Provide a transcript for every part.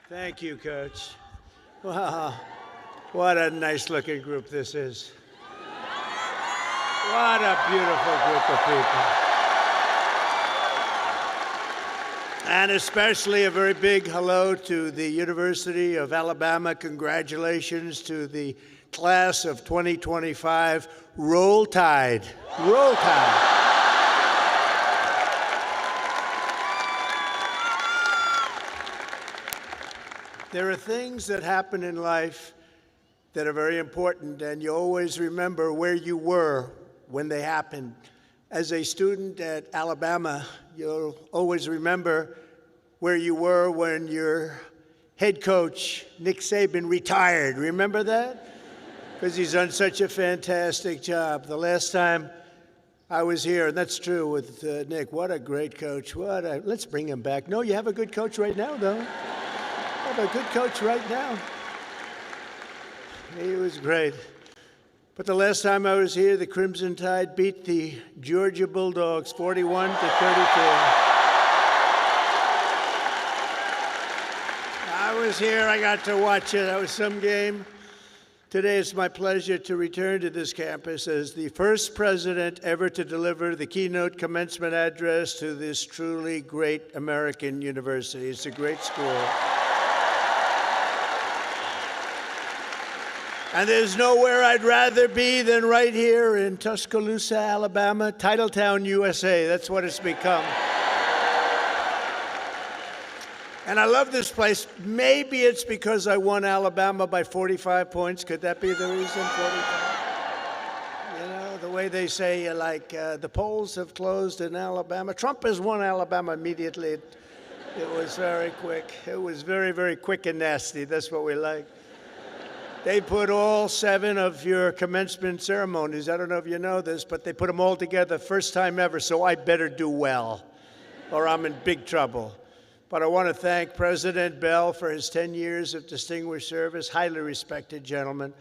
Thank you, Coach. Wow, what a nice-looking group this is. What a beautiful group of people. And especially a very big hello to the University of Alabama. Congratulations to the class of 2025. Roll Tide. Roll Tide. There are things that happen in life that are very important, and you always remember where you were when they happened. As a student at Alabama, you'll always remember where you were when your head coach, Nick Saban, retired. Remember that? Because he's done such a fantastic job. The last time I was here, and that's true with Nick, what a great coach. Let's bring him back. No, you have a good coach right now, though. You have a good coach right now. He was great. But the last time I was here, the Crimson Tide beat the Georgia Bulldogs 41 to 34. I was here, I got to watch it. That was some game. Today it's my pleasure to return to this campus as the first president ever to deliver the keynote commencement address to this truly great American university. It's a great school. And there's nowhere I'd rather be than right here in Tuscaloosa, Alabama, Titletown, USA. That's what it's become. And I love this place. Maybe it's because I won Alabama by 45 points. Could that be the reason? 45? You know, the way they say, the polls have closed in Alabama. Trump has won Alabama immediately. It was very quick. It was very, very quick and nasty. That's what we like. They put all 7 of your commencement ceremonies, I don't know if you know this, but they put them all together first time ever, so I better do well, or I'm in big trouble. But I want to thank President Bell for his 10 years of distinguished service, highly respected gentleman,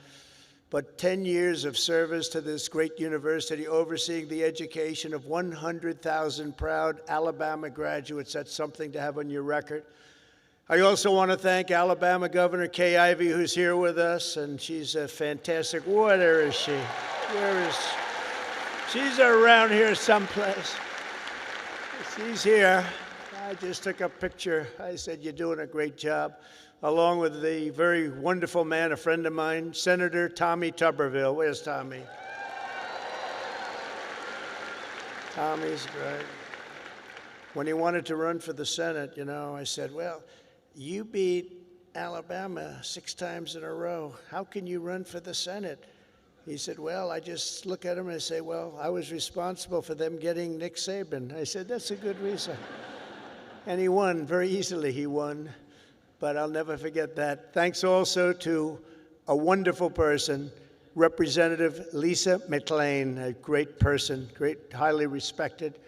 but 10 years of service to this great university, overseeing the education of 100,000 proud Alabama graduates. That's something to have on your record. I also want to thank Alabama Governor Kay Ivey, who's here with us, and she's a fantastic. Where is she? Where is she? She's around here someplace. She's here. I just took a picture. I said, you're doing a great job, along with the very wonderful man, a friend of mine, Senator Tommy Tuberville. Where's Tommy? Tommy's great. When he wanted to run for the Senate, I said, well, you beat Alabama 6 times in a row. How can you run for the Senate? He said, well, I just look at him and I say, well, I was responsible for them getting Nick Saban. I said, that's a good reason. And he won, very easily he won, but I'll never forget that. Thanks also to a wonderful person, Representative Lisa McClain, a great person, great, highly respected.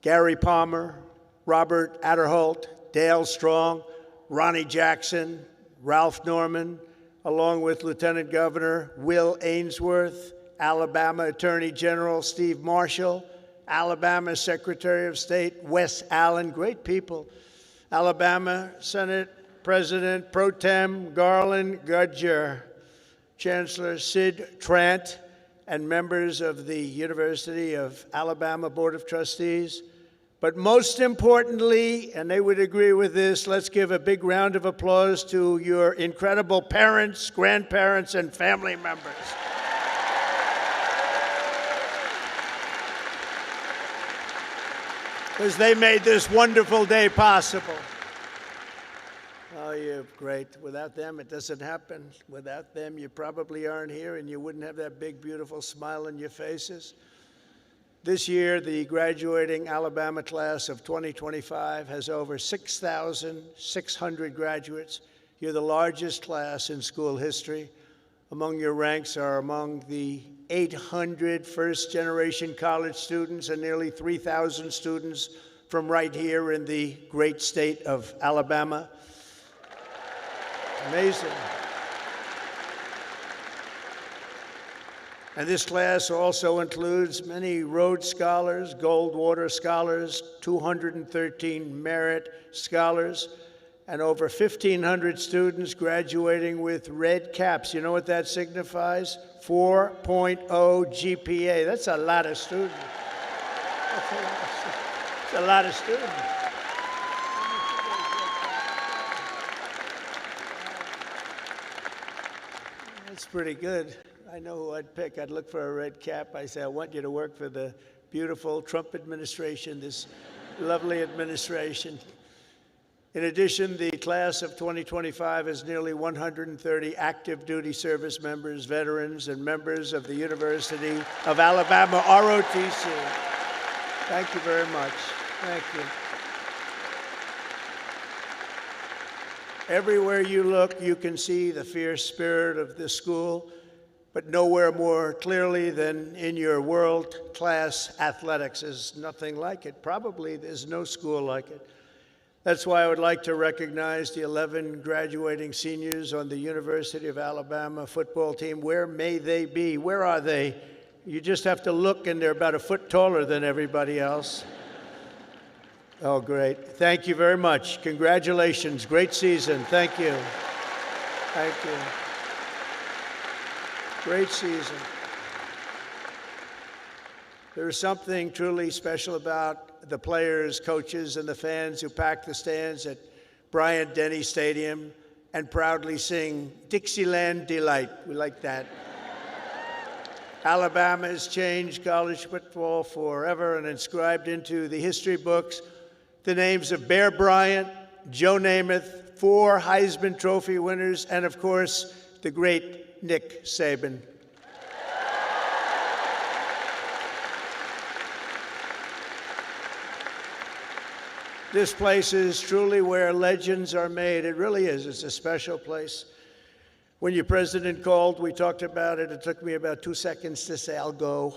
Gary Palmer, Robert Adderholt, Dale Strong, Ronnie Jackson, Ralph Norman, along with Lieutenant Governor Will Ainsworth, Alabama Attorney General Steve Marshall, Alabama Secretary of State Wes Allen, great people, Alabama Senate President Pro Tem Garland Gudger, Chancellor Sid Trant, and members of the University of Alabama Board of Trustees. But most importantly, and they would agree with this, let's give a big round of applause to your incredible parents, grandparents, and family members. Because they made this wonderful day possible. Oh, you're great. Without them, it doesn't happen. Without them, you probably aren't here, and you wouldn't have that big, beautiful smile on your faces. This year, the graduating Alabama class of 2025 has over 6,600 graduates. You're the largest class in school history. Among your ranks are among the 800 first-generation college students and nearly 3,000 students from right here in the great state of Alabama. Amazing. And this class also includes many Rhodes Scholars, Goldwater Scholars, 213 Merit Scholars, and over 1,500 students graduating with red caps. You know what that signifies? 4.0 GPA. That's a lot of students. That's a lot of students. That's pretty good. I know who I'd pick. I'd look for a red cap. I say, I want you to work for the beautiful Trump administration, this lovely administration. In addition, the class of 2025 has nearly 130 active duty service members, veterans, and members of the University of Alabama, ROTC. Thank you very much. Thank you. Everywhere you look, you can see the fierce spirit of this school, but nowhere more clearly than in your world-class athletics. There's nothing like it. Probably there's no school like it. That's why I would like to recognize the 11 graduating seniors on the University of Alabama football team. Where may they be? Where are they? You just have to look, and they're about a foot taller than everybody else. Oh, great. Thank you very much. Congratulations. Great season. Thank you. Thank you. Great season. There is something truly special about the players, coaches, and the fans who pack the stands at Bryant-Denny Stadium and proudly sing Dixieland Delight. We like that. Alabama has changed college football forever and inscribed into the history books the names of Bear Bryant, Joe Namath, 4 Heisman Trophy winners, and of course, the great Nick Saban. This place is truly where legends are made. It really is. It's a special place. When your president called, we talked about it. It took me about 2 seconds to say, I'll go.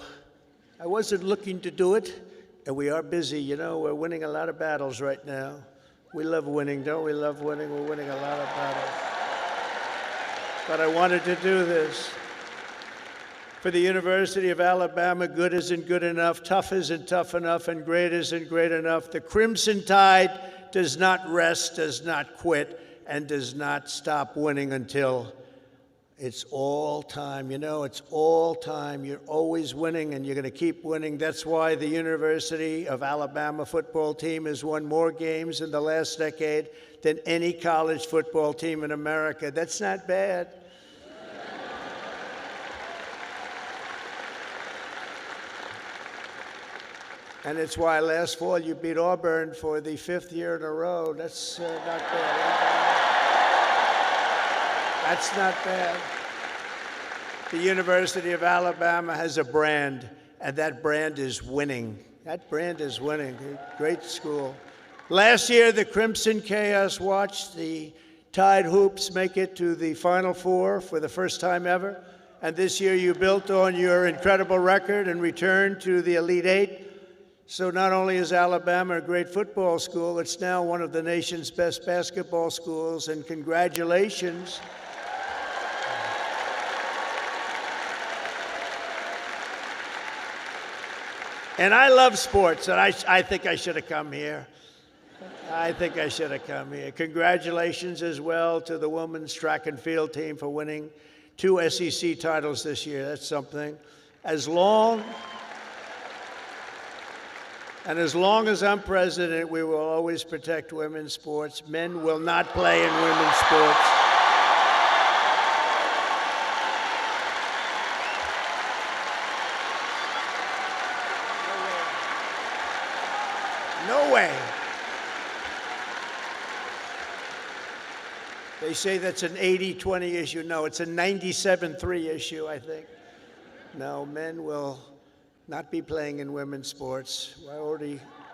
I wasn't looking to do it, and we are busy. You know, we're winning a lot of battles right now. We love winning, don't we? Love winning. We're winning a lot of battles. But I wanted to do this. For the University of Alabama, good isn't good enough, tough isn't tough enough, and great isn't great enough. The Crimson Tide does not rest, does not quit, and does not stop winning until it's all time. You know, it's all time. You're always winning, and you're going to keep winning. That's why the University of Alabama football team has won more games in the last decade than any college football team in America. That's not bad. And it's why last fall you beat Auburn for the 5th year in a row. That's not bad. That's not bad. The University of Alabama has a brand, and that brand is winning. That brand is winning. Great school. Last year, the Crimson Chaos watched the Tide Hoops make it to the Final Four for the first time ever. And this year, you built on your incredible record and returned to the Elite Eight. So not only is Alabama a great football school, it's now one of the nation's best basketball schools, and congratulations. And I love sports, and I think I should have come here. I think I should have come here. Congratulations as well to the women's track and field team for winning 2 SEC titles this year. That's something. As long as I'm president, we will always protect women's sports. Men will not play in women's sports. No way. They say that's an 80-20 issue. No, it's a 97-3 issue, I think. No, men will not be playing in women's sports.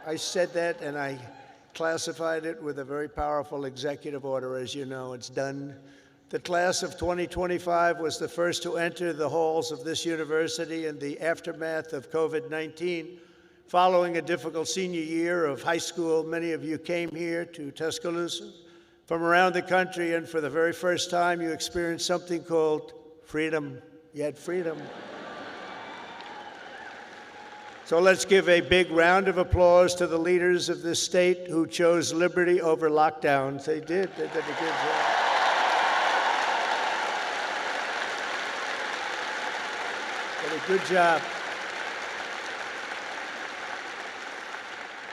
I said that, and I classified it with a very powerful executive order. As you know, it's done. The class of 2025 was the first to enter the halls of this university in the aftermath of COVID-19. Following a difficult senior year of high school, many of you came here to Tuscaloosa from around the country, and for the very first time, you experienced something called freedom. You had freedom. So let's give a big round of applause to the leaders of this state who chose liberty over lockdowns. They did a good job. Did a good job.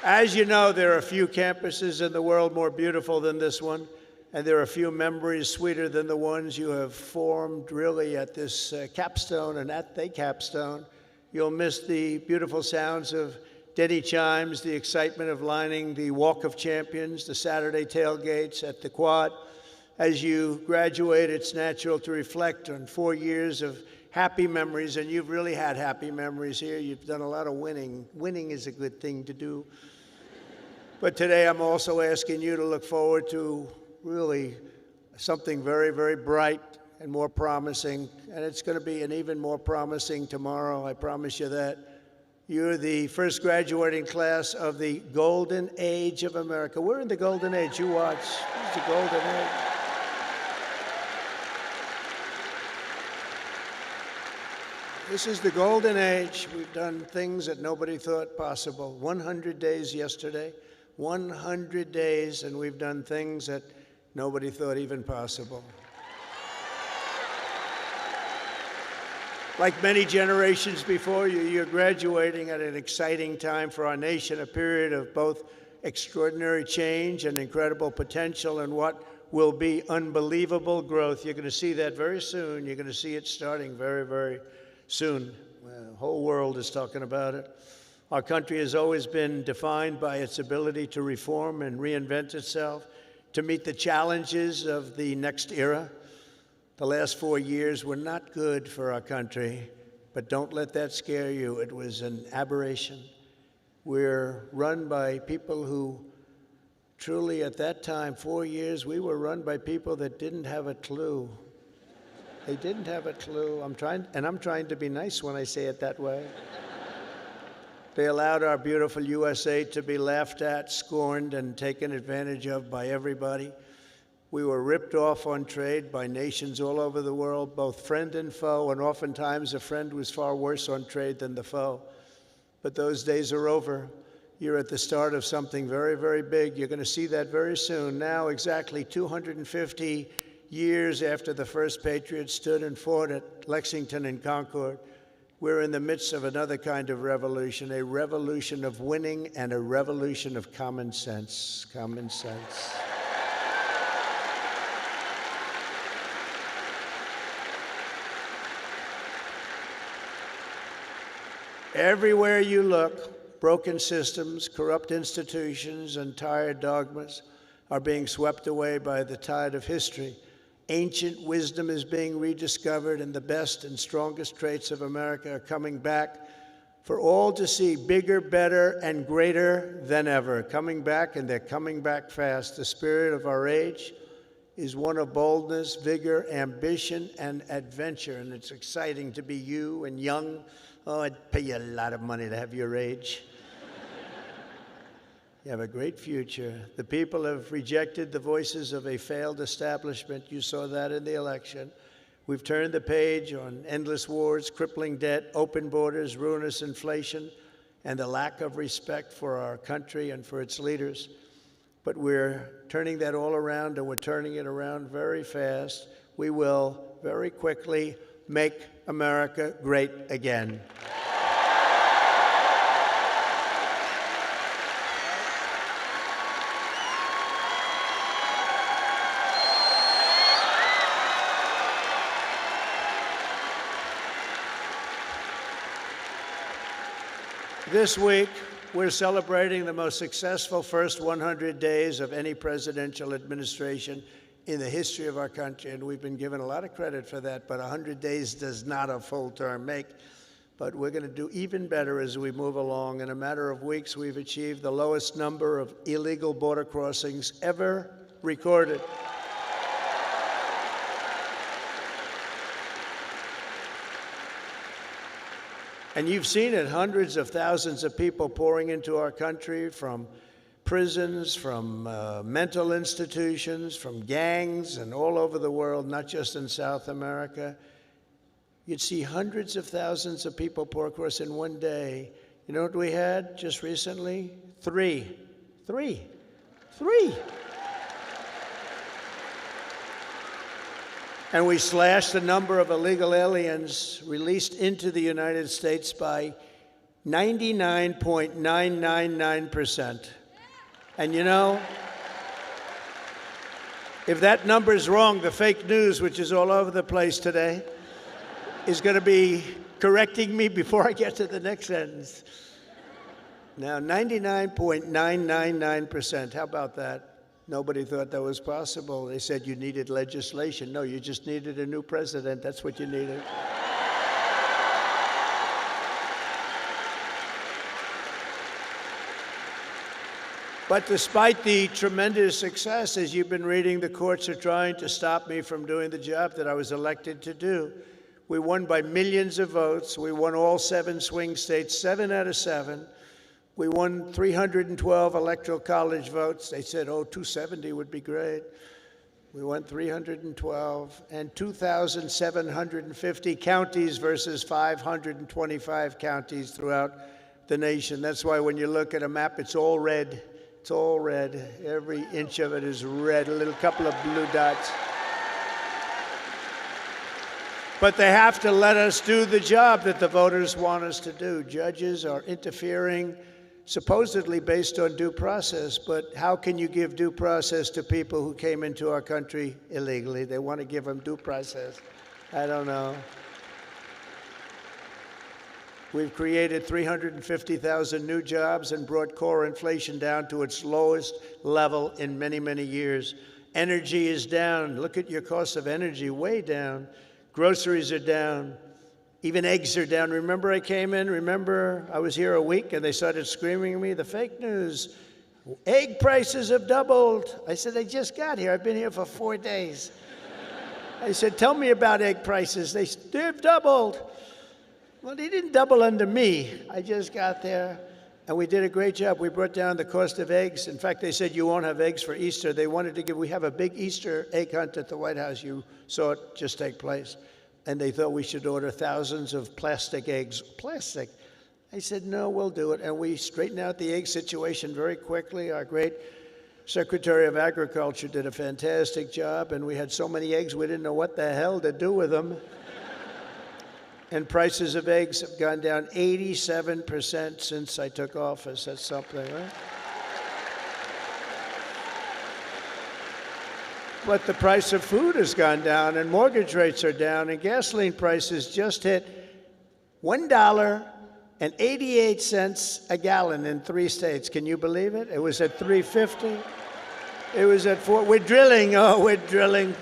As you know, there are a few campuses in the world more beautiful than this one, and there are a few memories sweeter than the ones you have formed really at this capstone and at the capstone. You'll miss the beautiful sounds of Denny chimes, the excitement of lining the Walk of Champions, the Saturday tailgates at the Quad. As you graduate, it's natural to reflect on 4 years of happy memories, and you've really had happy memories here. You've done a lot of winning. Winning is a good thing to do. But today I'm also asking you to look forward to really something very, very bright and more promising, and it's going to be an even more promising tomorrow, I promise you that. You're the first graduating class of the golden age of America. We're in the golden age. You watch. It's the golden age. This is the golden age. We've done things that nobody thought possible. 100 days yesterday, 100 days, and we've done things that nobody thought even possible. Like many generations before you, you're graduating at an exciting time for our nation, a period of both extraordinary change and incredible potential and what will be unbelievable growth. You're going to see that very soon. You're going to see it starting very, very soon. The whole world is talking about it. Our country has always been defined by its ability to reform and reinvent itself, to meet the challenges of the next era. The last 4 years were not good for our country, but don't let that scare you. It was an aberration. We're run by people who truly, at that time, 4 years, we were run by people that didn't have a clue. They didn't have a clue. I'm trying to be nice when I say it that way. They allowed our beautiful USA to be laughed at, scorned, and taken advantage of by everybody. We were ripped off on trade by nations all over the world, both friend and foe, and oftentimes a friend was far worse on trade than the foe. But those days are over. You're at the start of something very, very big. You're going to see that very soon. Now, exactly 250 years after the first Patriots stood and fought at Lexington and Concord, we're in the midst of another kind of revolution, a revolution of winning and a revolution of common sense. Common sense. Everywhere you look, broken systems, corrupt institutions, and tired dogmas are being swept away by the tide of history. Ancient wisdom is being rediscovered, and the best and strongest traits of America are coming back for all to see, bigger, better, and greater than ever. Coming back, and they're coming back fast. The spirit of our age is one of boldness, vigor, ambition, and adventure, and it's exciting to be you and young. Oh, I'd pay you a lot of money to have your age. You have a great future. The people have rejected the voices of a failed establishment. You saw that in the election. We've turned the page on endless wars, crippling debt, open borders, ruinous inflation, and the lack of respect for our country and for its leaders. But we're turning that all around, and we're turning it around very fast. We will very quickly make America great again. This week, we're celebrating the most successful first 100 days of any presidential administration in the history of our country, and we've been given a lot of credit for that, but 100 days does not a full term make. But we're going to do even better as we move along. In a matter of weeks, we've achieved the lowest number of illegal border crossings ever recorded. And you've seen it, hundreds of thousands of people pouring into our country from prisons, from mental institutions, from gangs, and all over the world, not just in South America. You'd see hundreds of thousands of people pour across in one day. You know what we had just recently? Three. And we slashed the number of illegal aliens released into the United States by 99.999%. And you know, if that number's wrong, the fake news, which is all over the place today, is going to be correcting me before I get to the next sentence. Now, 99.999%, how about that? Nobody thought that was possible. They said you needed legislation. No, you just needed a new president. That's what you needed. But despite the tremendous success, as you've been reading, the courts are trying to stop me from doing the job that I was elected to do. We won by millions of votes. We won all 7 swing states, 7 out of 7. We won 312 electoral college votes. They said, oh, 270 would be great. We won 312, and 2,750 counties versus 525 counties throughout the nation. That's why when you look at a map, it's all red. It's all red. Every inch of it is red, a little couple of blue dots. But they have to let us do the job that the voters want us to do. Judges are interfering, supposedly based on due process, but how can you give due process to people who came into our country illegally? They want to give them due process. I don't know. We've created 350,000 new jobs and brought core inflation down to its lowest level in many, many years. Energy is down. Look at your cost of energy, way down. Groceries are down. Even eggs are down. Remember I came in? Remember I was here a week and they started screaming at me, the fake news. Egg prices have doubled. I said, I just got here. I've been here for 4 days. I said, tell me about egg prices. They've doubled. Well, they didn't double under me. I just got there, and we did a great job. We brought down the cost of eggs. In fact, they said you won't have eggs for Easter. They wanted to we have a big Easter egg hunt at the White House. You saw it just take place. And they thought we should order thousands of plastic eggs. Plastic. I said, no, we'll do it. And we straightened out the egg situation very quickly. Our great Secretary of Agriculture did a fantastic job, and we had so many eggs we didn't know what the hell to do with them. And prices of eggs have gone down 87% since I took office. That's something, right? But the price of food has gone down, and mortgage rates are down, and gasoline prices just hit $1.88 a gallon in 3 states. Can you believe it? It was at $3.50. It was at $4. We're drilling. Oh, we're drilling.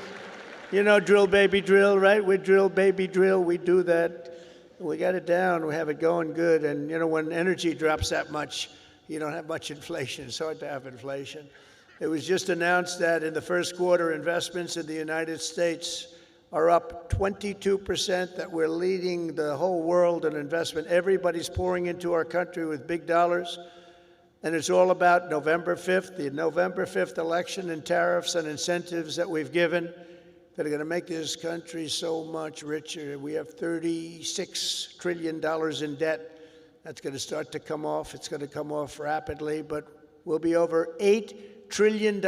You know, drill, baby, drill, right? We drill, baby, drill. We do that. We got it down. We have it going good. And, you know, when energy drops that much, you don't have much inflation. It's hard to have inflation. It was just announced that in the first quarter, investments in the United States are up 22%, that we're leading the whole world in investment. Everybody's pouring into our country with big dollars. And it's all about November 5th, the November 5th election, and tariffs and incentives that we've given that are going to make this country so much richer. We have $36 trillion in debt. That's going to start to come off. It's going to come off rapidly, but we'll be over $8 trillion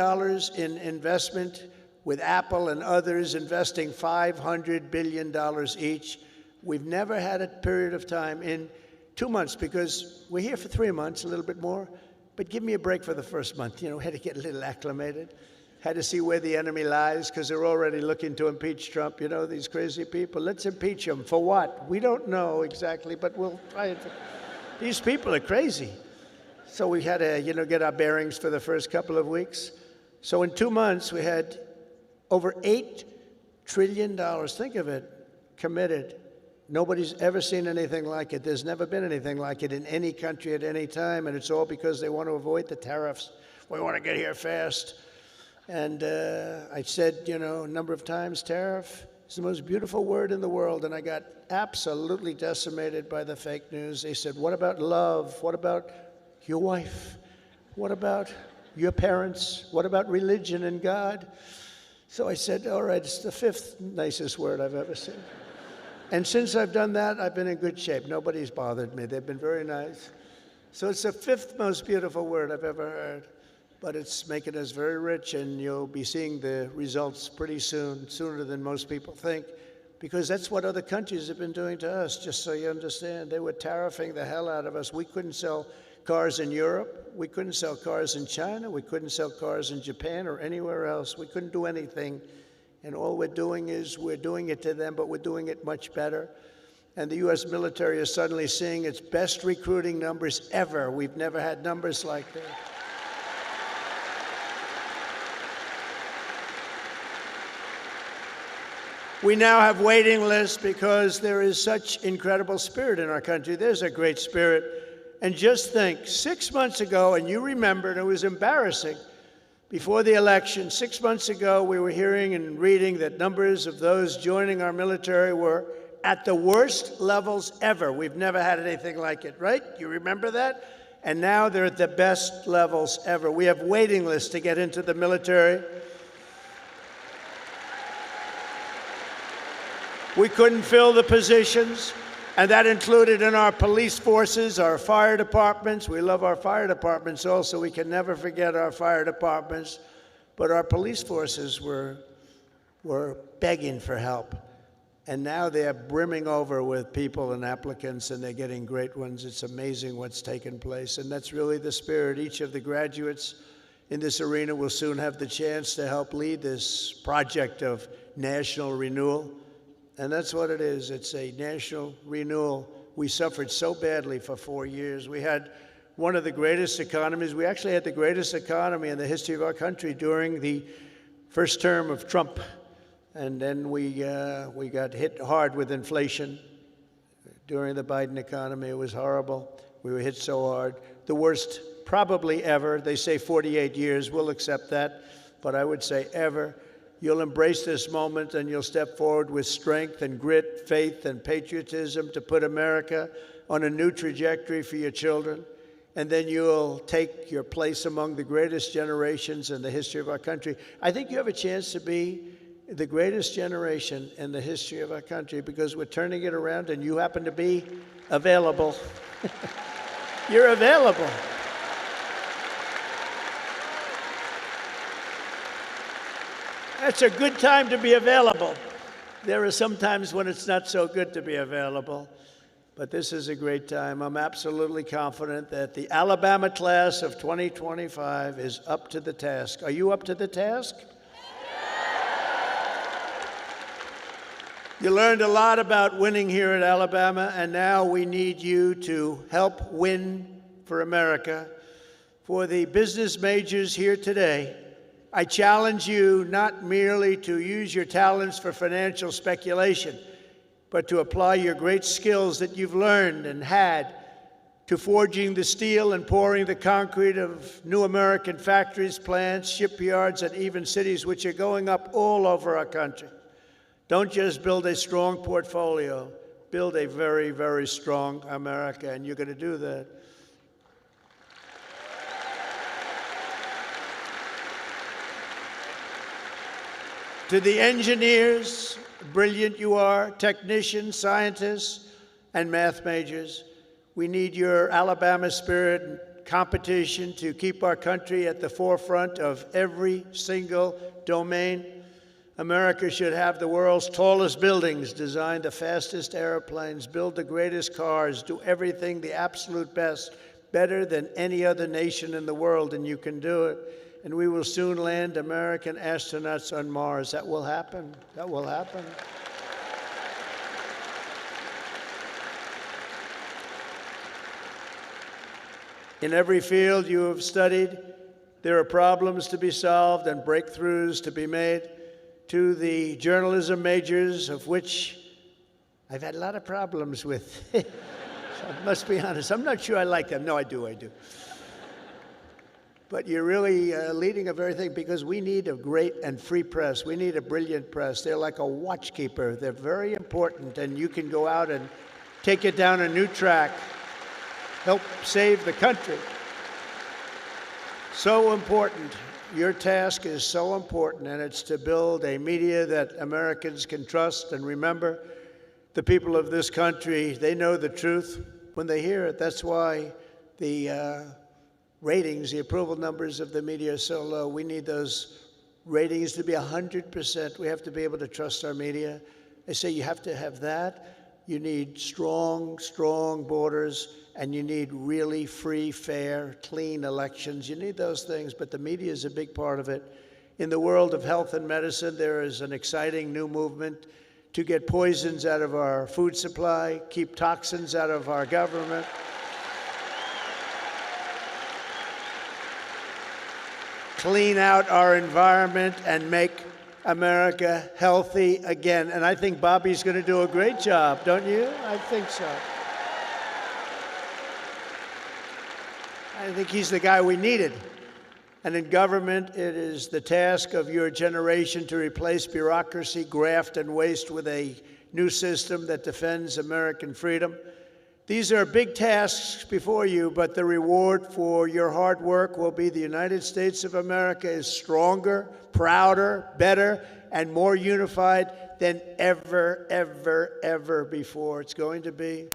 in investment, with Apple and others investing $500 billion each. We've never had a period of time in 2 months, because we're here for 3 months, a little bit more, but give me a break for the first month. You know, had to get a little acclimated. Had to see where the enemy lies, because they're already looking to impeach Trump. You know, these crazy people. Let's impeach him. For what? We don't know exactly, but we'll try it. These people are crazy. So we had to, you know, get our bearings for the first couple of weeks. So in 2 months, we had over $8 trillion, think of it, committed. Nobody's ever seen anything like it. There's never been anything like it in any country at any time, and it's all because they want to avoid the tariffs. We want to get here fast. And I said, you know, a number of times, tariff is the most beautiful word in the world, and I got absolutely decimated by the fake news. They said, what about love? What about your wife? What about your parents? What about religion and God? So I said, all right, it's the 5th nicest word I've ever seen. And since I've done that, I've been in good shape. Nobody's bothered me. They've been very nice. So it's the fifth most beautiful word I've ever heard, but it's making us very rich, and you'll be seeing the results pretty soon, sooner than most people think, because that's what other countries have been doing to us, just so you understand. They were tariffing the hell out of us. We couldn't sell cars in Europe. We couldn't sell cars in China. We couldn't sell cars in Japan or anywhere else. We couldn't do anything. And all we're doing is we're doing it to them, but we're doing it much better. And the U.S. military is suddenly seeing its best recruiting numbers ever. We've never had numbers like that. We now have waiting lists because there is such incredible spirit in our country. There's a great spirit. And just think, 6 months ago, and you remember, and it was embarrassing, before the election, 6 months ago, we were hearing and reading that numbers of those joining our military were at the worst levels ever. We've never had anything like it, right? You remember that? And now they're at the best levels ever. We have waiting lists to get into the military. We couldn't fill the positions, and that included in our police forces, our fire departments. We love our fire departments also. We can never forget our fire departments. But our police forces were begging for help. And now they're brimming over with people and applicants, and they're getting great ones. It's amazing what's taken place, and that's really the spirit. Each of the graduates in this arena will soon have the chance to help lead this project of national renewal. And that's what it is. It's a national renewal. We suffered so badly for 4 years. We had one of the greatest economies. We actually had the greatest economy in the history of our country during the first term of Trump. And then we got hit hard with inflation during the Biden economy. It was horrible. We were hit so hard. The worst probably ever. They say 48 years. We'll accept that. But I would say ever. You'll embrace this moment, and you'll step forward with strength and grit, faith and patriotism to put America on a new trajectory for your children. And then you'll take your place among the greatest generations in the history of our country. I think you have a chance to be the greatest generation in the history of our country because we're turning it around, and you happen to be available. You're available. It's a good time to be available. There are some times when it's not so good to be available, but this is a great time. I'm absolutely confident that the Alabama class of 2025 is up to the task. Are you up to the task? You learned a lot about winning here at Alabama, and now we need you to help win for America. For the business majors here today, I challenge you not merely to use your talents for financial speculation, but to apply your great skills that you've learned and had to forging the steel and pouring the concrete of new American factories, plants, shipyards, and even cities which are going up all over our country. Don't just build a strong portfolio, build a very, very strong America, and you're going to do that. To the engineers, brilliant you are, technicians, scientists, and math majors, we need your Alabama spirit and competition to keep our country at the forefront of every single domain. America should have the world's tallest buildings, design the fastest airplanes, build the greatest cars, do everything the absolute best, better than any other nation in the world, and you can do it. And we will soon land American astronauts on Mars. That will happen. That will happen. In every field you have studied, there are problems to be solved and breakthroughs to be made. To the journalism majors, of which I've had a lot of problems with. So I must be honest. I'm not sure I like them. No, I do. But you're really leading a very thing because we need a great and free press. We need a brilliant press. They're like a watchkeeper. They're very important, and you can go out and take it down a new track, help save the country. So important. Your task is so important, and it's to build a media that Americans can trust. And remember, the people of this country, they know the truth when they hear it. That's why the ratings, the approval numbers of the media are so low. We need those ratings to be 100%. We have to be able to trust our media. I say you have to have that. You need strong, strong borders, and you need really free, fair, clean elections. You need those things, but the media is a big part of it. In the world of health and medicine, there is an exciting new movement to get poisons out of our food supply, keep toxins out of our government. Clean out our environment and make America healthy again. And I think Bobby's going to do a great job, don't you? I think so. I think he's the guy we needed. And in government, it is the task of your generation to replace bureaucracy, graft, and waste with a new system that defends American freedom. These are big tasks before you, but the reward for your hard work will be the United States of America is stronger, prouder, better, and more unified than ever, ever, ever before. It's going to be.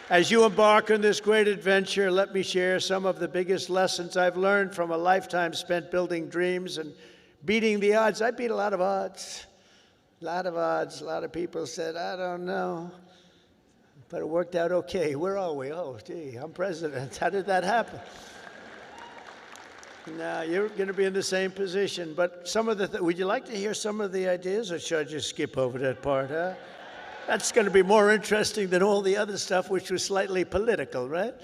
As you embark on this great adventure, let me share some of the biggest lessons I've learned from a lifetime spent building dreams and beating the odds. I beat a lot of odds, a lot of odds. A lot of people said, I don't know, but it worked out okay. Where are we? Oh, gee, I'm president. How did that happen? Now, you're going to be in the same position, but some of the, would you like to hear some of the ideas, or should I just skip over that part, huh? That's going to be more interesting than all the other stuff, which was slightly political, right?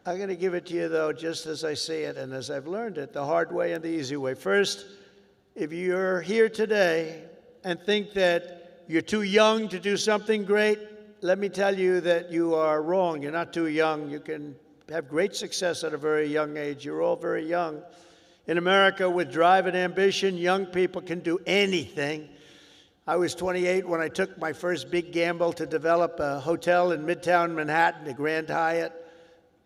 I'm going to give it to you, though, just as I see it and as I've learned it, the hard way and the easy way. First, if you're here today and think that you're too young to do something great, let me tell you that you are wrong. You're not too young. You can have great success at a very young age. You're all very young. In America, with drive and ambition, young people can do anything. I was 28 when I took my first big gamble to develop a hotel in Midtown Manhattan, the Grand Hyatt,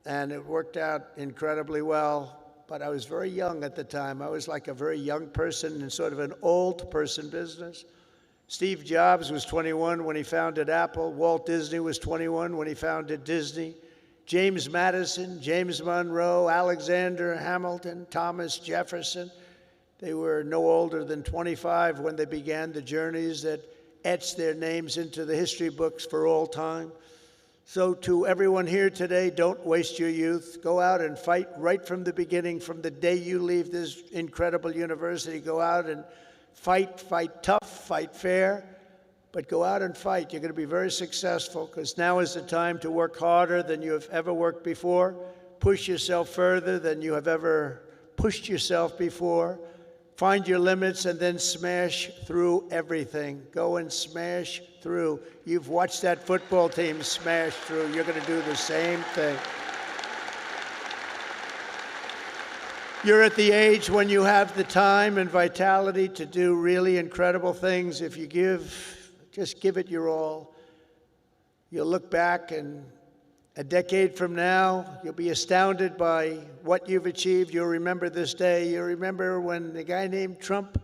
and it worked out incredibly well. But I was very young at the time. I was like a very young person in sort of an old person business. Steve Jobs was 21 when he founded Apple. Walt Disney was 21 when he founded Disney. James Madison, James Monroe, Alexander Hamilton, Thomas Jefferson. They were no older than 25 when they began the journeys that etched their names into the history books for all time. So to everyone here today, don't waste your youth. Go out and fight right from the beginning, from the day you leave this incredible university. Go out and fight tough, fight fair, but go out and fight. You're going to be very successful, because now is the time to work harder than you have ever worked before. Push yourself further than you have ever pushed yourself before. Find your limits and then smash through everything. Go and smash through. You've watched that football team smash through. You're going to do the same thing. You're at the age when you have the time and vitality to do really incredible things. If you just give it your all. You'll look back, and a decade from now, you'll be astounded by what you've achieved. You'll remember this day. You'll remember when the guy named Trump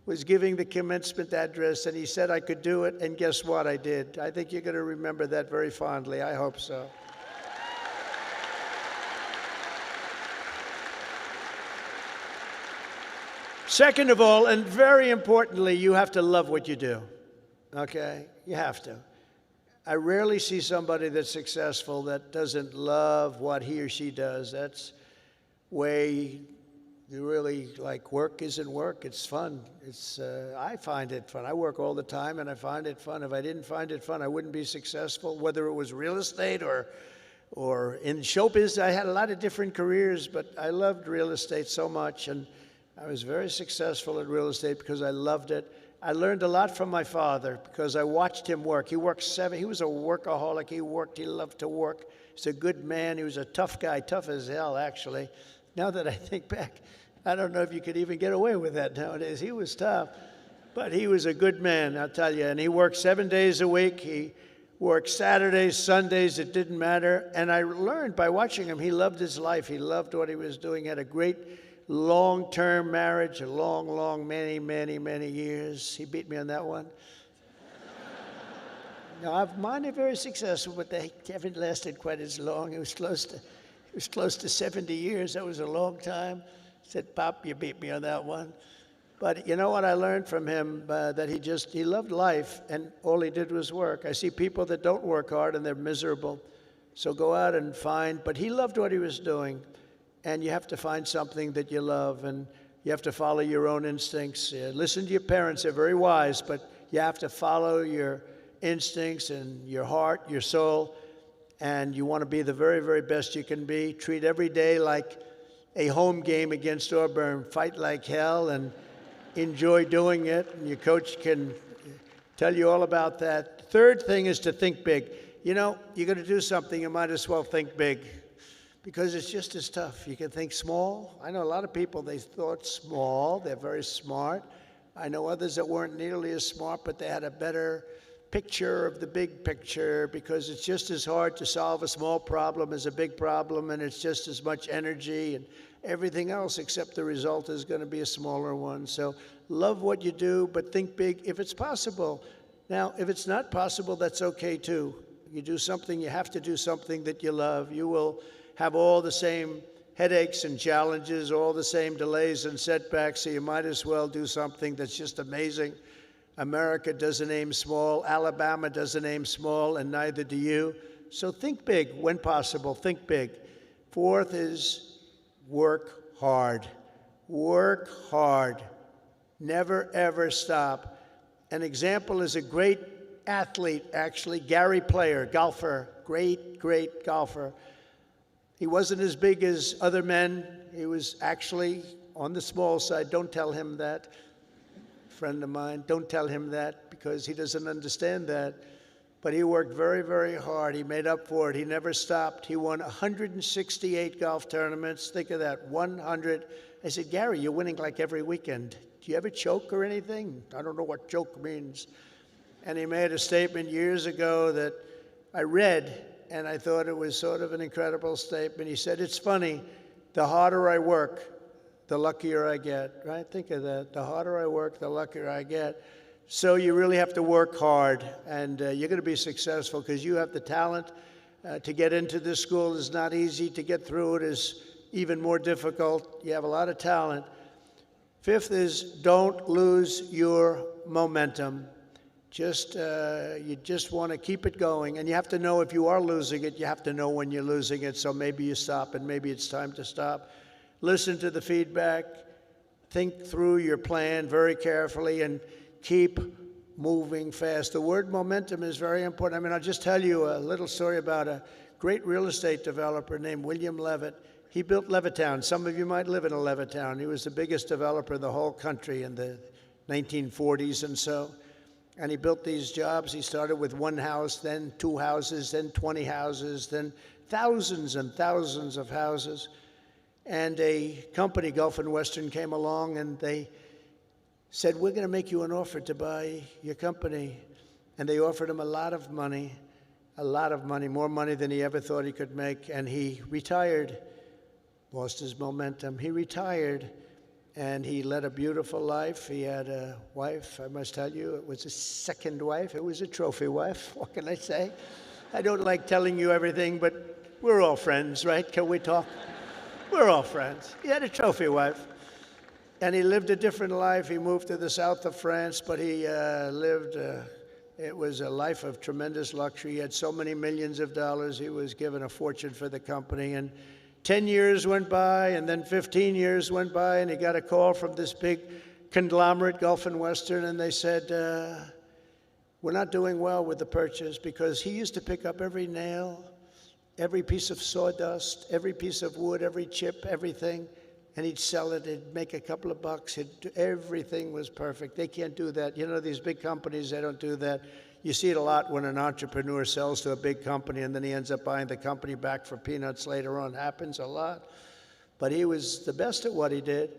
was giving the commencement address, and he said I could do it, and guess what? I did. I think you're going to remember that very fondly. I hope so. Second of all, and very importantly, you have to love what you do, okay? You have to. I rarely see somebody that's successful that doesn't love what he or she does. That's way you really like. Work isn't work. It's fun. I find it fun. I work all the time, and I find it fun. If I didn't find it fun, I wouldn't be successful, whether it was real estate or in show business. I had a lot of different careers, but I loved real estate so much, and I was very successful at real estate because I loved it. I learned a lot from my father because I watched him work. He worked he was a workaholic. He loved to work. He's a good man. He was a tough guy, tough as hell, actually. Now that I think back, I don't know if you could even get away with that nowadays. He was tough, but he was a good man, I'll tell you. And he worked 7 days a week. He worked Saturdays, Sundays, it didn't matter. And I learned by watching him, he loved his life. He loved what he was doing. He had a great long-term marriage, a long, many years. He beat me on that one. No, mine are very successful, but they haven't lasted quite as long. It was close to 70 years. That was a long time. I said, Pop, you beat me on that one. But you know what I learned from him? That he loved life, and all he did was work. I see people that don't work hard, and they're miserable. So go out and find. But he loved what he was doing, and you have to find something that you love, and you have to follow your own instincts. Listen to your parents. They're very wise, but you have to follow your instincts and your heart, your soul, and you want to be the very best you can be. Treat every day like a home game against Auburn. Fight like hell and enjoy doing it, and your coach can tell you all about that. Third thing is to think big. You know, you're going to do something, you might as well think big, because it's just as tough. You can think small. I know a lot of people, they thought small. They're very smart. I know others that weren't nearly as smart, but they had a better picture of the big picture, because it's just as hard to solve a small problem as a big problem, and it's just as much energy and everything else, except the result is going to be a smaller one. So love what you do, but think big if it's possible. Now, if it's not possible, that's okay too. You do something, you have to do something that you love. You will have all the same headaches and challenges, all the same delays and setbacks, so you might as well do something that's just amazing. America doesn't aim small, Alabama doesn't aim small, and neither do you. So think big when possible, think big. Fourth is work hard. Work hard. Never, ever stop. An example is a great athlete, actually, Gary Player, golfer, great golfer. He wasn't as big as other men. He was actually on the small side. Don't tell him that. Friend of mine, don't tell him that, because he doesn't understand that. But he worked very hard. He made up for it. He never stopped. He won 168 golf tournaments. Think of that, 100. I said, Gary, you're winning like every weekend. Do you ever choke or anything? I don't know what choke means. And he made a statement years ago that I read, and I thought it was sort of an incredible statement. He said, it's funny, the harder I work, the luckier I get, right? Think of that. The harder I work, the luckier I get. So you really have to work hard, and you're going to be successful because you have the talent. To get into this school is not easy. To get through it is even more difficult. You have a lot of talent. Fifth is don't lose your momentum. You just want to keep it going, and you have to know if you are losing it, you have to know when you're losing it, so maybe you stop, and maybe it's time to stop. Listen to the feedback, think through your plan very carefully, and keep moving fast. The word momentum is very important. I mean, I'll just tell you a little story about a great real estate developer named William Levitt. He built Levittown. Some of you might live in a Levittown. He was the biggest developer in the whole country in the 1940s and so. And he built these jobs. He started with one house, then 2 houses, then 20 houses, then thousands and thousands of houses. And a company, Gulf and Western, came along, and they said, we're going to make you an offer to buy your company. And they offered him a lot of money, more money than he ever thought he could make. And he retired, lost his momentum. He retired, and he led a beautiful life. He had a wife, I must tell you. It was a second wife. It was a trophy wife. What can I say? I don't like telling you everything, but we're all friends, right? Can we talk? We're all friends. He had a trophy wife, and he lived a different life. He moved to the south of France, but he it was a life of tremendous luxury. He had so many millions of dollars. He was given a fortune for the company, and 10 years went by, and then 15 years went by, and he got a call from this big conglomerate, Gulf and Western, and they said, we're not doing well with the purchase, because he used to pick up every nail, every piece of sawdust, every piece of wood, every chip, everything, and he'd sell it. He'd make a couple of bucks. Everything was perfect. They can't do that. You know, these big companies, they don't do that. You see it a lot when an entrepreneur sells to a big company, and then he ends up buying the company back for peanuts later on. Happens a lot. But he was the best at what he did.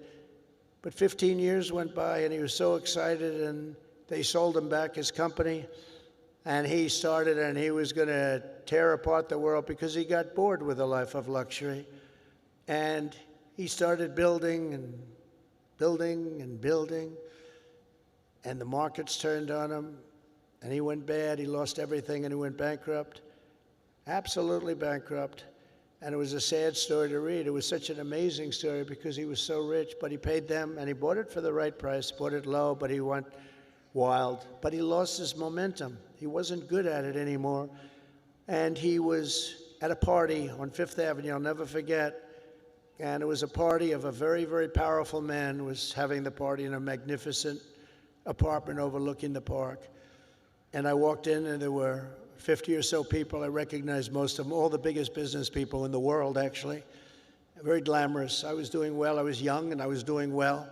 But 15 years went by, and he was so excited, and they sold him back his company. And he started, and he was going to tear apart the world because he got bored with a life of luxury. And he started building and building and building, and the markets turned on him, and he went bad. He lost everything, and he went bankrupt, absolutely bankrupt. And it was a sad story to read. It was such an amazing story because he was so rich, but he paid them, and he bought it for the right price, bought it low, but he went wild. But he lost his momentum. He wasn't good at it anymore. And he was at a party on Fifth Avenue, I'll never forget, and it was a party of a very, very powerful man who was having the party in a magnificent apartment overlooking the park. And I walked in, and there were 50 or so people. I recognized most of them, all the biggest business people in the world, actually. Very glamorous. I was doing well. I was young, and I was doing well.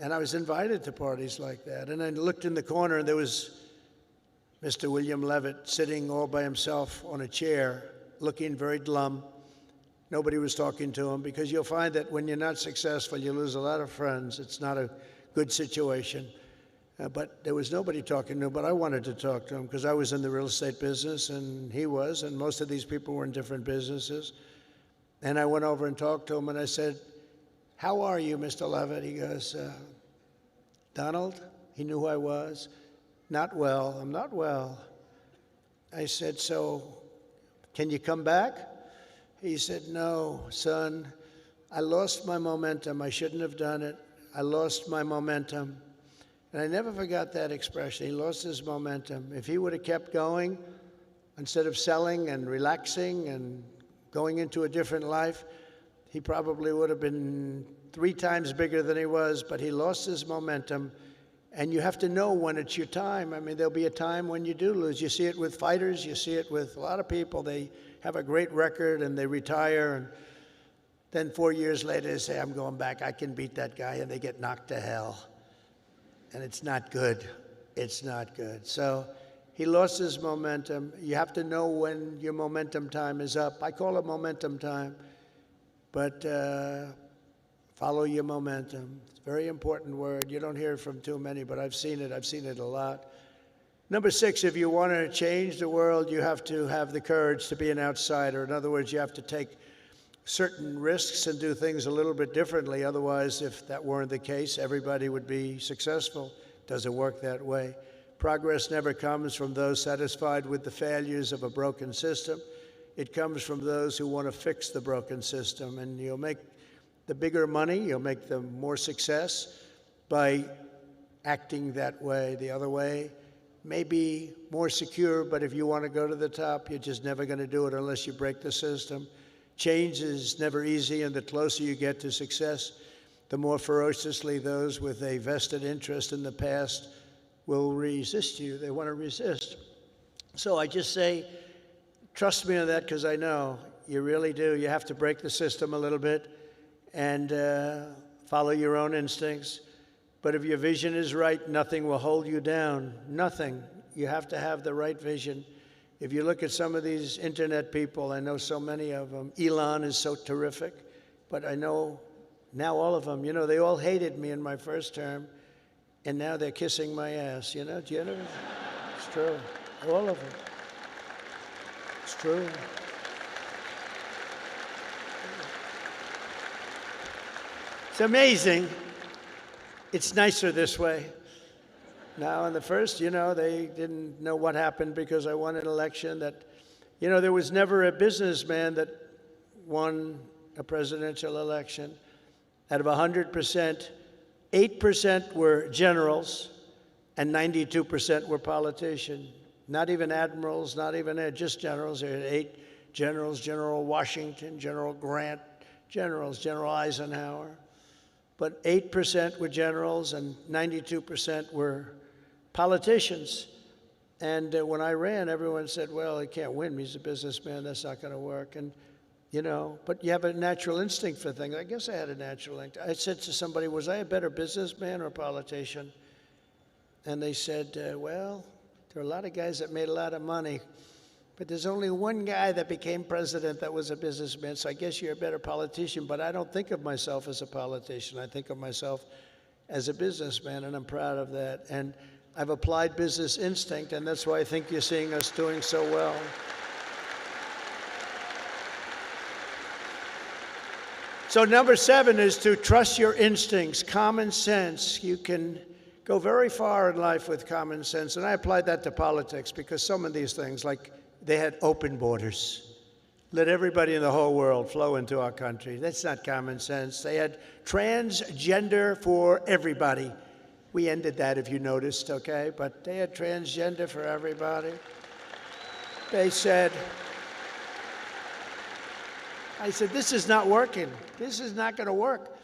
And I was invited to parties like that. And I looked in the corner, and there was Mr. William Levitt sitting all by himself on a chair, looking very glum. Nobody was talking to him, because you'll find that when you're not successful, you lose a lot of friends. It's not a good situation. But there was nobody talking to him, but I wanted to talk to him because I was in the real estate business, and he was, and most of these people were in different businesses. And I went over and talked to him, and I said, "How are you, Mr. Levitt?" He goes, "Donald?" He knew who I was. "Not well. I'm not well." I said, "So, can you come back?" He said, "No, son, I lost my momentum. I shouldn't have done it. I lost my momentum." And I never forgot that expression. He lost his momentum. If he would have kept going, instead of selling and relaxing and going into a different life, he probably would have been 3 times bigger than he was, but he lost his momentum. And you have to know when it's your time. I mean, there'll be a time when you do lose. You see it with fighters. You see it with a lot of people. They have a great record, and they retire, and then 4 years later they say, "I'm going back. I can beat that guy," and they get knocked to hell. And it's not good. It's not good. So he lost his momentum. You have to know when your momentum time is up. I call it momentum time. But follow your momentum. It's a very important word. You don't hear it from too many, but I've seen it. I've seen it a lot. Number 6, if you want to change the world, you have to have the courage to be an outsider. In other words, you have to take certain risks and do things a little bit differently. Otherwise, if that weren't the case, everybody would be successful. Doesn't work that way. Progress never comes from those satisfied with the failures of a broken system. It comes from those who want to fix the broken system. And you'll make the bigger money, you'll make the more success by acting that way. The other way may be more secure, but if you want to go to the top, you're just never going to do it unless you break the system. Change is never easy, and the closer you get to success, the more ferociously those with a vested interest in the past will resist you. They want to resist. So I just say, trust me on that, because I know you really do. You have to break the system a little bit and follow your own instincts. But if your vision is right, nothing will hold you down. Nothing. You have to have the right vision. If you look at some of these internet people, I know so many of them. Elon is so terrific, but I know now all of them, they all hated me in my first term, and now they're kissing my ass, Do you know? It's true. All of them. It's true. It's amazing. It's nicer this way. Now, in the first, they didn't know what happened because I won an election that, there was never a businessman that won a presidential election. Out of 100%, 8% were generals and 92% were politicians. Not even admirals, not even just generals. There were 8 generals: General Washington, General Grant, generals, General Eisenhower. But 8% were generals and 92% were politicians. And when I ran, everyone said, "Well, he can't win. He's a businessman. That's not going to work." And, but you have a natural instinct for things. I guess I had a natural instinct. I said to somebody, "Was I a better businessman or politician?" And they said, "Well, there are a lot of guys that made a lot of money, but there's only one guy that became president that was a businessman, so I guess you're a better politician." But I don't think of myself as a politician. I think of myself as a businessman, and I'm proud of that. And I've applied business instinct, and that's why I think you're seeing us doing so well. So number 7 is to trust your instincts, common sense. You can go very far in life with common sense. And I applied that to politics because some of these things, like they had open borders. Let everybody in the whole world flow into our country. That's not common sense. They had transgender for everybody. We ended that, if you noticed, okay? But they had transgender for everybody. They said, I said, this is not working. This is not going to work.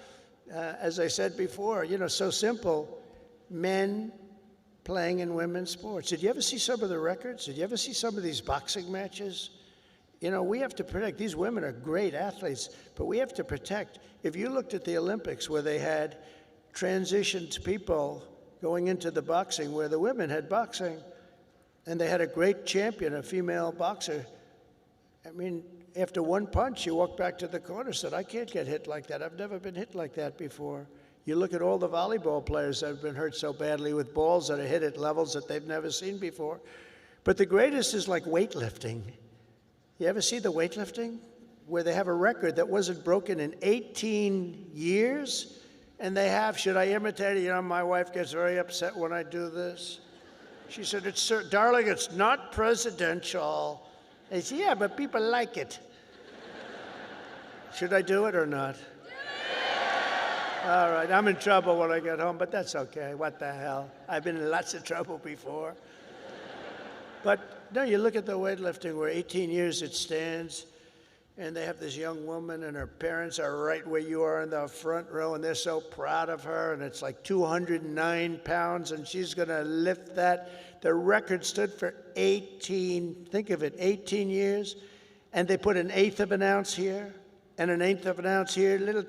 As I said before, you know, so simple. Men playing in women's sports. Did you ever see some of the records? Did you ever see some of these boxing matches? You know, we have to protect. These women are great athletes, but we have to protect. If you looked at the Olympics where they had transitioned people going into the boxing, where the women had boxing, and they had a great champion, a female boxer. I mean, after one punch, you walk back to the corner, said, I can't get hit like that. I've never been hit like that before. You look at all the volleyball players that have been hurt so badly with balls that are hit at levels that they've never seen before. But the greatest is like weightlifting. You ever see the weightlifting? Where they have a record that wasn't broken in 18 years? And they have, should I imitate it? You know, my wife gets very upset when I do this. She said, darling, it's not presidential. I said, yeah, but people like it. Should I do it or not? All right, I'm in trouble when I get home, but that's okay. What the hell? I've been in lots of trouble before. But no, you look at the weightlifting where 18 years it stands, and they have this young woman, and her parents are right where you are in the front row, and they're so proud of her, and it's like 209 pounds, and she's going to lift that. The record stood for 18, think of it, 18 years, and they put 1/8 of an ounce here, and 1/8 of an ounce here, little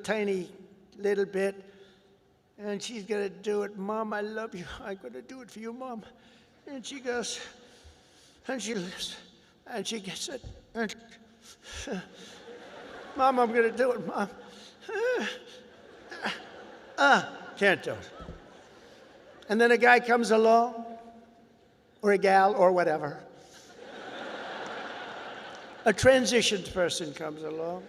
bit, and she's going to do it. Mom, I love you. I'm going to do it for you, Mom. And she goes, and she lifts, and she gets it, and Mom, I'm going to do it, Mom. Can't do it. And then a guy comes along, or a gal, or whatever. A transitioned person comes along.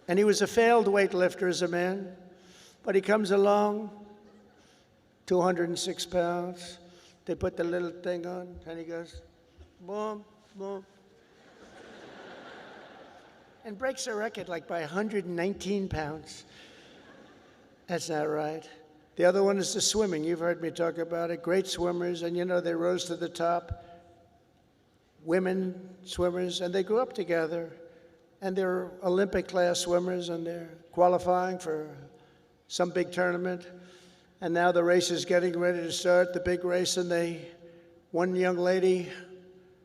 And he was a failed weightlifter as a man, but he comes along, 206 pounds. They put the little thing on, and he goes, boom, boom. And breaks the record like by 119 pounds. That's not right. The other one is the swimming. You've heard me talk about it. Great swimmers, and you know, they rose to the top. Women swimmers, and they grew up together. And they're Olympic-class swimmers, and they're qualifying for some big tournament. And now the race is getting ready to start, the big race, and one young lady,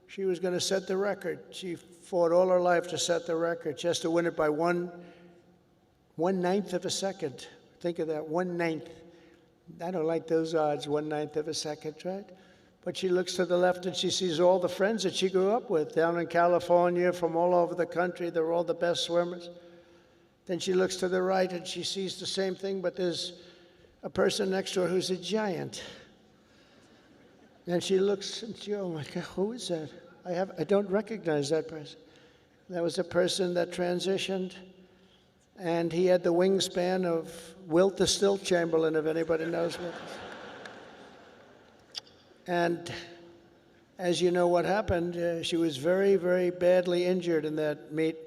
she was going to set the record. She fought all her life to set the record. She has to win it by 1/9 of a second. Think of that, 1/9. I don't like those odds, 1/9 of a second, right? But she looks to the left and she sees all the friends that she grew up with down in California, from all over the country. They're all the best swimmers. Then she looks to the right and she sees the same thing, but there's a person next to her who's a giant. And she looks and she, oh my God, who is that? I don't recognize that person. That was a person that transitioned, and he had the wingspan of Wilt the Stilt Chamberlain, if anybody knows Wilt. And as you know what happened, she was very, very badly injured in that meet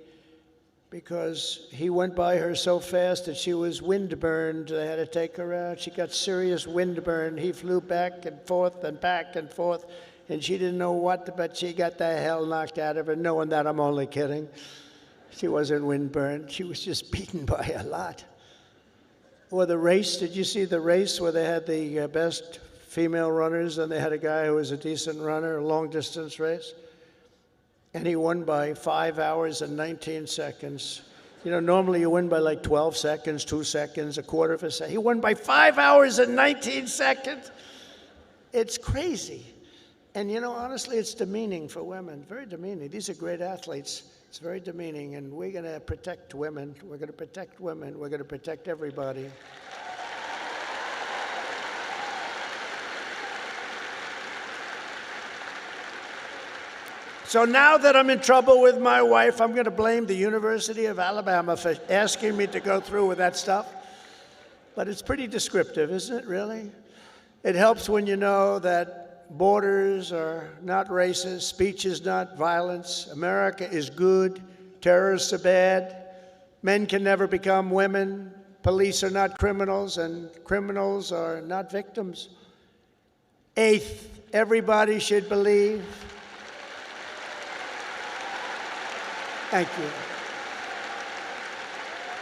because he went by her so fast that she was windburned. They had to take her out. She got serious windburn. He flew back and forth, and she didn't know what, but she got the hell knocked out of her, knowing that I'm only kidding. She wasn't windburned. She was just beaten by a lot. Or the race, did you see the race where they had the best female runners, and they had a guy who was a decent runner, a long-distance race, and he won by 5 hours and 19 seconds. You know, normally you win by like 12 seconds, 2 seconds, a quarter of a second. He won by 5 hours and 19 seconds. It's crazy. And you know, honestly, it's demeaning for women, very demeaning. These are great athletes. It's very demeaning, and we're going to protect women. We're going to protect women. We're going to protect everybody. So now that I'm in trouble with my wife, I'm going to blame the University of Alabama for asking me to go through with that stuff. But it's pretty descriptive, isn't it, really? It helps when you know that borders are not races, speech is not violence, America is good, terrorists are bad, men can never become women, police are not criminals, and criminals are not victims. Eighth, everybody should believe. Thank you.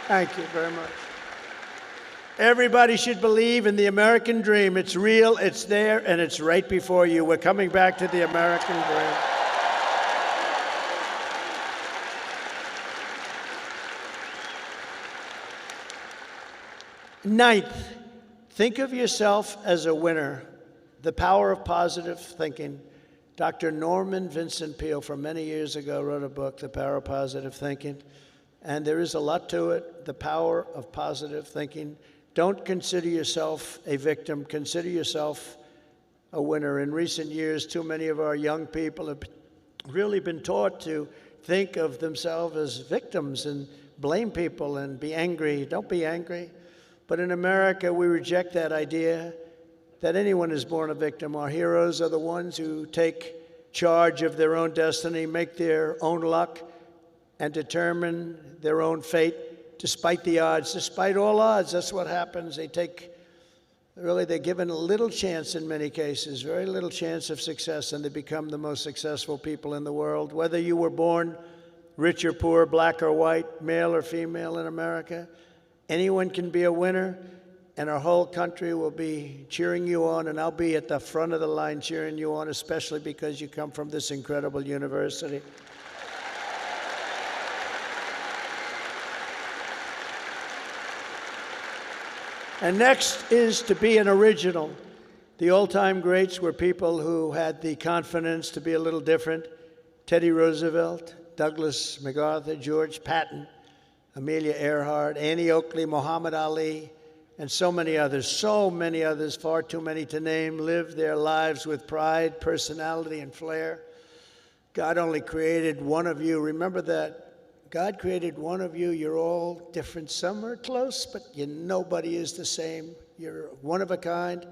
Thank you very much. Everybody should believe in the American dream. It's real, it's there, and it's right before you. We're coming back to the American dream. Ninth, think of yourself as a winner. The power of positive thinking. Dr. Norman Vincent Peale, from many years ago, wrote a book, The Power of Positive Thinking. And there is a lot to it, the power of positive thinking. Don't consider yourself a victim. Consider yourself a winner. In recent years, too many of our young people have really been taught to think of themselves as victims and blame people and be angry. Don't be angry. But in America, we reject that idea that anyone is born a victim. Our heroes are the ones who take charge of their own destiny, make their own luck, and determine their own fate despite the odds. Despite all odds, that's what happens. They're given a little chance in many cases, very little chance of success, and they become the most successful people in the world. Whether you were born rich or poor, black or white, male or female in America, anyone can be a winner, and our whole country will be cheering you on, and I'll be at the front of the line cheering you on, especially because you come from this incredible university. And next is to be an original. The old-time greats were people who had the confidence to be a little different. Teddy Roosevelt, Douglas MacArthur, George Patton, Amelia Earhart, Annie Oakley, Muhammad Ali, and so many others, far too many to name, lived their lives with pride, personality, and flair. God only created one of you. Remember that. God created one of you. You're all different. Some are close, but nobody is the same. You're one of a kind.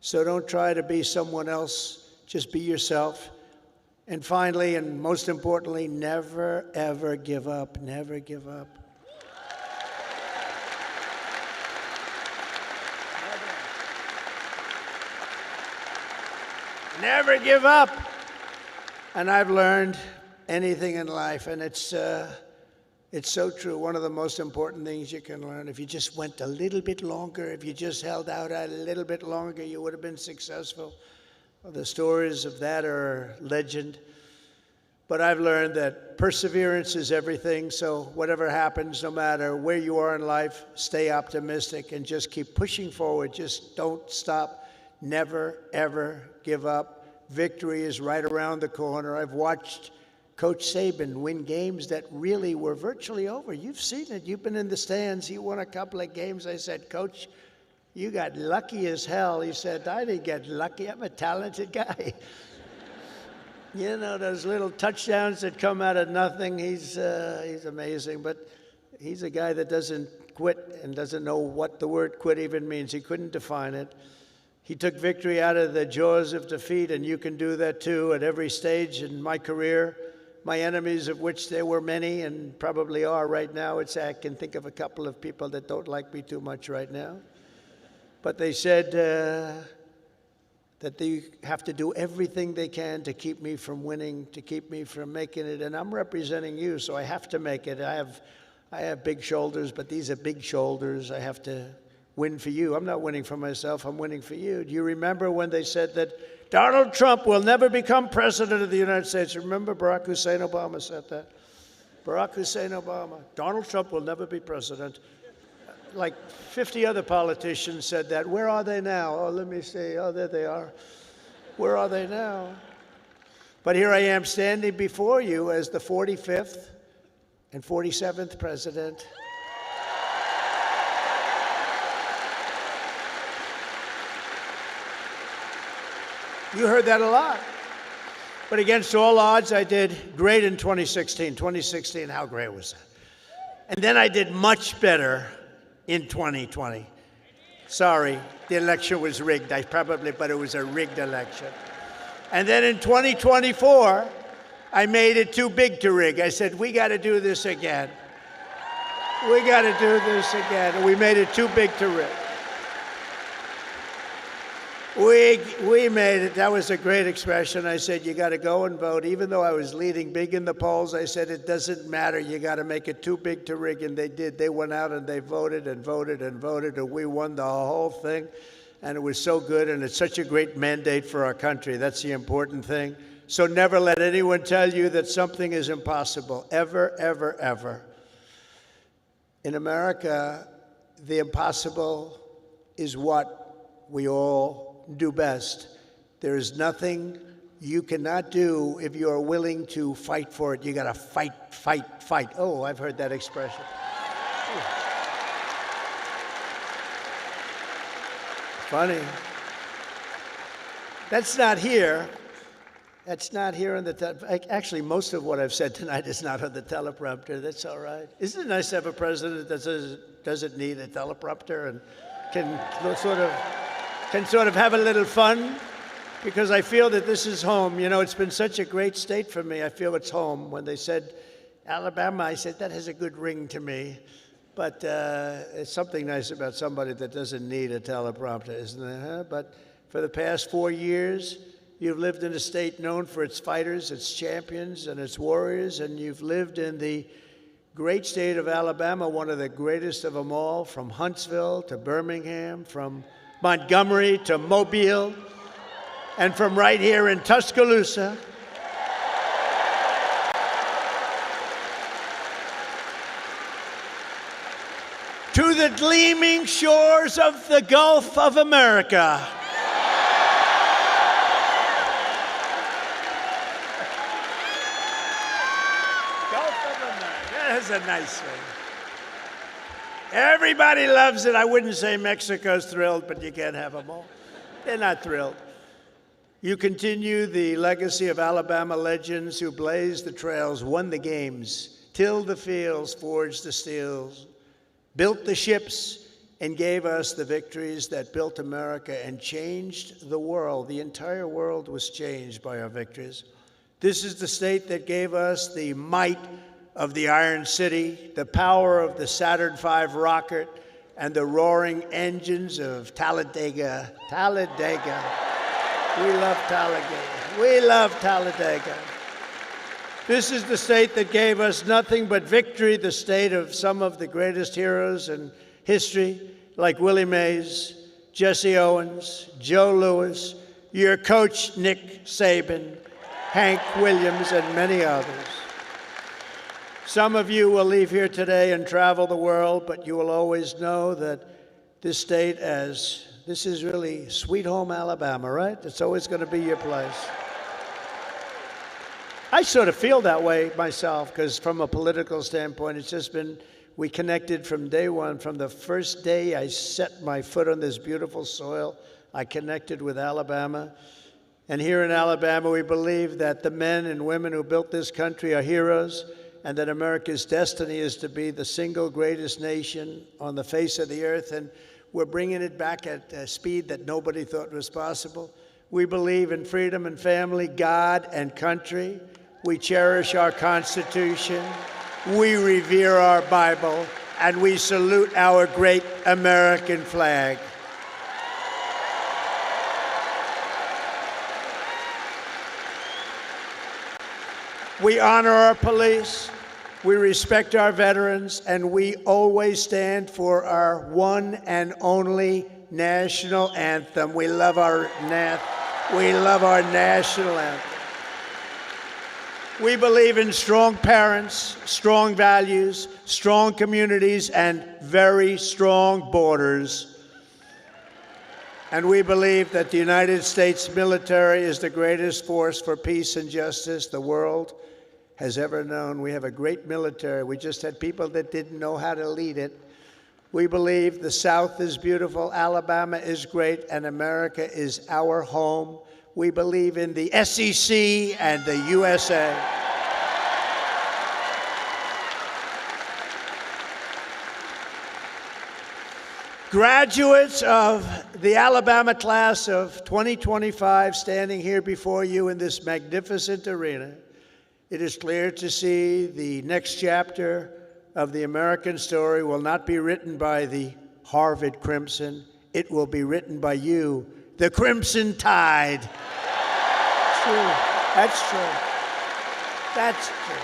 So don't try to be someone else. Just be yourself. And finally, and most importantly, never, ever give up. Never give up. Never give up. And I've learned anything in life, and it's so true. One of the most important things you can learn, if you just went a little bit longer, if you just held out a little bit longer, you would have been successful. Well, the stories of that are legend. But I've learned that perseverance is everything. So whatever happens, no matter where you are in life, stay optimistic and just keep pushing forward. Just don't stop. Never, ever give up. Victory is right around the corner. I've watched Coach Saban win games that really were virtually over. You've seen it. You've been in the stands. He won a couple of games. I said, Coach, you got lucky as hell. He said, I didn't get lucky. I'm a talented guy. You know, those little touchdowns that come out of nothing, he's amazing. But he's a guy that doesn't quit and doesn't know what the word quit even means. He couldn't define it. He took victory out of the jaws of defeat, and you can do that too at every stage in my career. My enemies, of which there were many and probably are right now, I can think of a couple of people that don't like me too much right now. But they said that they have to do everything they can to keep me from winning, to keep me from making it. And I'm representing you, so I have to make it. I have big shoulders, but these are big shoulders. I have to win for you. I'm not winning for myself. I'm winning for you. Do you remember when they said that Donald Trump will never become president of the United States? Remember Barack Hussein Obama said that? Barack Hussein Obama. Donald Trump will never be president. Like 50 other politicians said that. Where are they now? Oh, let me see. Oh, there they are. Where are they now? But here I am standing before you as the 45th and 47th president. You heard that a lot. But against all odds, I did great in 2016. 2016, how great was that? And then I did much better in 2020. Sorry, the election was rigged. But it was a rigged election. And then in 2024, I made it too big to rig. I said, we got to do this again. We got to do this again. And we made it too big to rig. We made it. That was a great expression. I said, you got to go and vote. Even though I was leading big in the polls, I said, it doesn't matter. You got to make it too big to rig. And they did. They went out and they voted and voted and voted. And we won the whole thing. And it was so good. And it's such a great mandate for our country. That's the important thing. So never let anyone tell you that something is impossible. Ever, ever, ever. In America, the impossible is what we all do best. There is nothing you cannot do if you are willing to fight for it. You got to fight, fight, fight. Oh, I've heard that expression. Funny. That's not here. That's not here on the actually, most of what I've said tonight is not on the teleprompter. That's all right. Isn't it nice to have a president that doesn't need a teleprompter and can sort of have a little fun? Because I feel that this is home. You know, it's been such a great state for me. I feel it's home. When they said Alabama, I said, that has a good ring to me. But it's something nice about somebody that doesn't need a teleprompter, isn't it? Huh? But for the past 4 years, you've lived in a state known for its fighters, its champions, and its warriors, and you've lived in the great state of Alabama, one of the greatest of them all, from Huntsville to Birmingham, from Montgomery to Mobile, and from right here in Tuscaloosa. To the gleaming shores of the Gulf of America. That's a nice one. Everybody loves it. I wouldn't say Mexico's thrilled, but you can't have them all. They're not thrilled. You continue the legacy of Alabama legends who blazed the trails, won the games, tilled the fields, forged the steels, built the ships, and gave us the victories that built America and changed the world. The entire world was changed by our victories. This is the state that gave us the might of the Iron City, the power of the Saturn V rocket, and the roaring engines of Talladega. Talladega. We love Talladega. We love Talladega. This is the state that gave us nothing but victory, the state of some of the greatest heroes in history, like Willie Mays, Jesse Owens, Joe Louis, your coach, Nick Saban, Hank Williams, and many others. Some of you will leave here today and travel the world, but you will always know that this state, as this is really sweet home Alabama, right? It's always going to be your place. I sort of feel that way myself, because from a political standpoint, it's just been, we connected from day one. From the first day I set my foot on this beautiful soil, I connected with Alabama. And here in Alabama, we believe that the men and women who built this country are heroes, and that America's destiny is to be the single greatest nation on the face of the earth. And we're bringing it back at a speed that nobody thought was possible. We believe in freedom and family, God and country. We cherish our Constitution. We revere our Bible. And we salute our great American flag. We honor our police, we respect our veterans, and we always stand for our one and only national anthem. We love our national anthem. We believe in strong parents, strong values, strong communities, and very strong borders. And we believe that the United States military is the greatest force for peace and justice the world has ever known. We have a great military. We just had people that didn't know how to lead it. We believe the South is beautiful, Alabama is great, and America is our home. We believe in the SEC and the USA. Graduates of the Alabama class of 2025 standing here before you in this magnificent arena, it is clear to see the next chapter of the American story will not be written by the Harvard Crimson. It will be written by you, the Crimson Tide. True. That's true. That's true.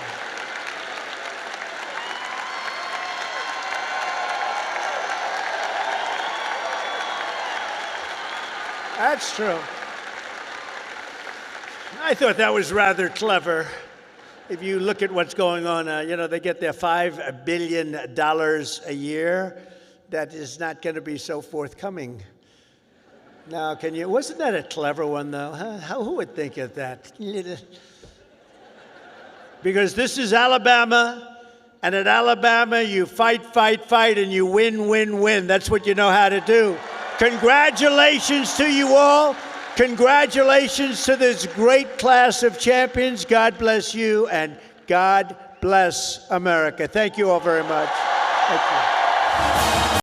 That's true. I thought that was rather clever. If you look at what's going on, they get their $5 billion a year. That is not going to be so forthcoming. Now, wasn't that a clever one, though? Huh? Who would think of that? Because this is Alabama, and at Alabama, you fight, and you win. That's what you know how to do. Congratulations to you all. Congratulations to this great class of champions. God bless you, and God bless America. Thank you all very much. Thank you.